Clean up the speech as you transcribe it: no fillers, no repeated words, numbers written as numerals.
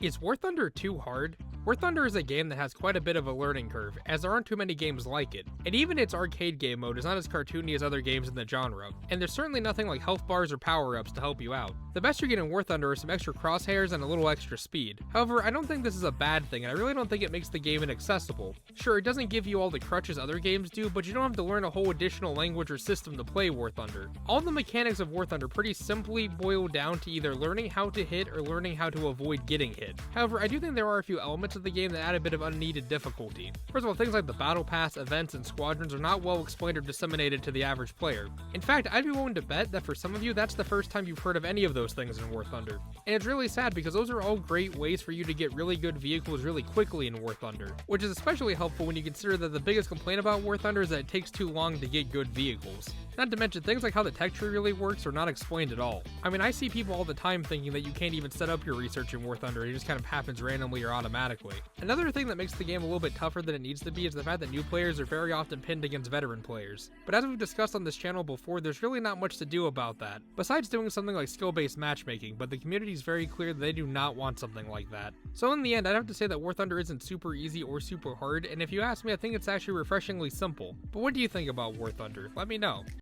Is War Thunder too hard? War Thunder is a game that has quite a bit of a learning curve, as there aren't too many games like it, and even its arcade game mode is not as cartoony as other games in the genre, and there's certainly nothing like health bars or power-ups to help you out. The best you get in War Thunder are some extra crosshairs and a little extra speed. However, I don't think this is a bad thing, and I really don't think it makes the game inaccessible. Sure, it doesn't give you all the crutches other games do, but you don't have to learn a whole additional language or system to play War Thunder. All the mechanics of War Thunder pretty simply boil down to either learning how to hit or learning how to avoid getting hit. However, I do think there are a few elements of the game that add a bit of unneeded difficulty. First of all, things like the battle pass, events, and squadrons are not well explained or disseminated to the average player. In fact, I'd be willing to bet that for some of you, that's the first time you've heard of any of those things in War Thunder. And it's really sad because those are all great ways for you to get really good vehicles really quickly in War Thunder, which is especially helpful when you consider that the biggest complaint about War Thunder is that it takes too long to get good vehicles. Not to mention, things like how the tech tree really works are not explained at all. I mean, I see people all the time thinking that you can't even set up your research in War Thunder, it just kind of happens randomly or automatically. Another thing that makes the game a little bit tougher than it needs to be is the fact that new players are very often pinned against veteran players. But as we've discussed on this channel before, there's really not much to do about that, besides doing something like skill-based matchmaking, but the community is very clear that they do not want something like that. So in the end, I'd have to say that War Thunder isn't super easy or super hard, and if you ask me, I think it's actually refreshingly simple. But what do you think about War Thunder? Let me know.